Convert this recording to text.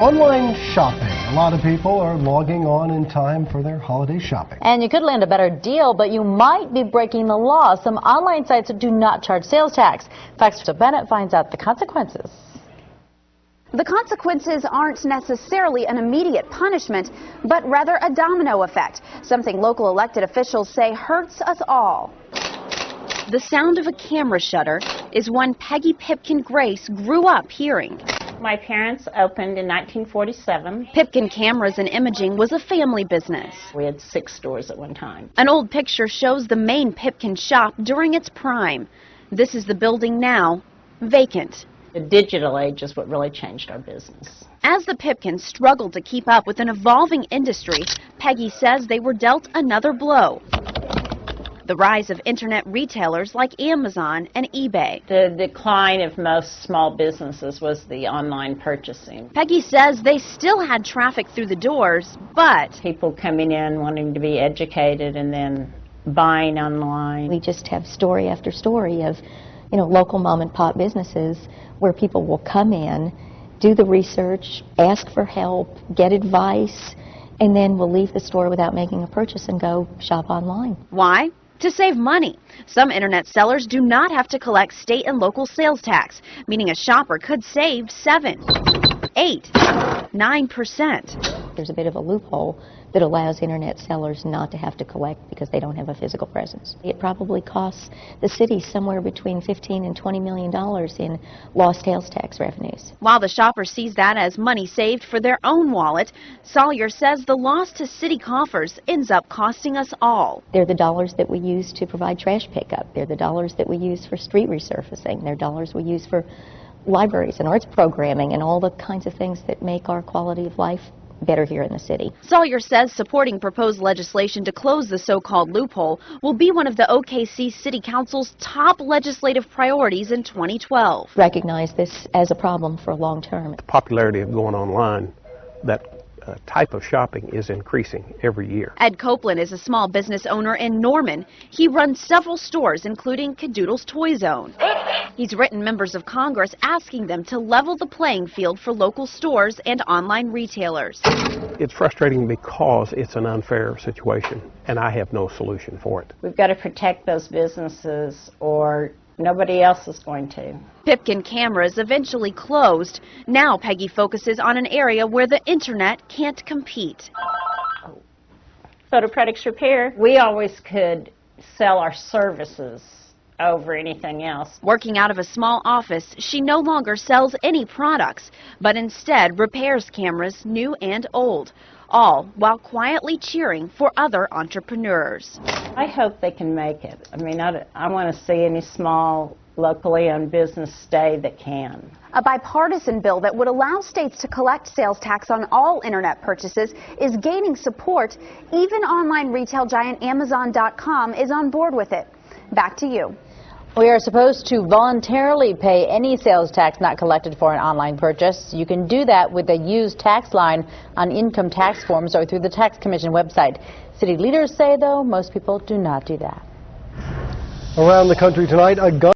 Online shopping. A lot of people are logging on in time for their holiday shopping. And you could land a better deal, but you might be breaking the law. Some online sites do not charge sales tax. Fox Bennett finds out the consequences. The consequences aren't necessarily an immediate punishment, but rather a domino effect, something local elected officials say hurts us all. The sound of a camera shutter is one Peggy Pipkin Grace grew up hearing. My parents opened in 1947. Pipkin Cameras and Imaging was a family business. We had 6 stores at one time. An old picture shows the main Pipkin shop during its prime. This is the building now, vacant. The digital age is what really changed our business. As the Pipkins struggled to keep up with an evolving industry, Peggy says they were dealt another blow. The rise of internet retailers like Amazon and eBay. The decline of most small businesses was the online purchasing. Peggy says they still had traffic through the doors, but People coming in wanting to be educated and then buying online. We just have story after story of, local mom and pop businesses where people will come in, do the research, ask for help, get advice, and then will leave the store without making a purchase and go shop online. why? To save money. Some internet sellers do not have to collect state and local sales tax, meaning a shopper could save 7, 8, 9%. There's a bit of a loophole that allows internet sellers not to have to collect because they don't have a physical presence. It probably costs the city somewhere between $15 and $20 million in lost sales tax revenues. While the shopper sees that as money saved for their own wallet, Sawyer says the loss to city coffers ends up costing us all. They're the dollars that we use to provide trash pickup. They're the dollars that we use for street resurfacing. They're dollars we use for libraries and arts programming and all the kinds of things that make our quality of life better here in the city. Sawyer says supporting proposed legislation to close the so-called loophole will be one of the OKC City Council's top legislative priorities in 2012. Recognize this as a problem for long term. The popularity of going online, that type of shopping is increasing every year. Ed Copeland is a small business owner in Norman. He runs several stores, including Cadoodle's Toy Zone. He's written members of Congress asking them to level the playing field for local stores and online retailers. It's frustrating because it's an unfair situation, and I have no solution for it. We've got to protect those businesses or nobody else is going to. Pipkin Cameras eventually closed. Now Peggy focuses on an area where the internet can't compete. Photo Products Repair. We always could sell our services over anything else. Working out of a small office, she no longer sells any products, but instead repairs cameras new and old, all while quietly cheering for other entrepreneurs. I hope they can make it. I mean, I want to see any small locally owned business stay that can. A bipartisan bill that would allow states to collect sales tax on all internet purchases is gaining support. Even online retail giant Amazon.com is on board with it. Back to you. We are supposed to voluntarily pay any sales tax not collected for an online purchase. You can do that with a used tax line on income tax forms or through the Tax Commission website. City leaders say, though, most people do not do that. Around the country tonight, a gun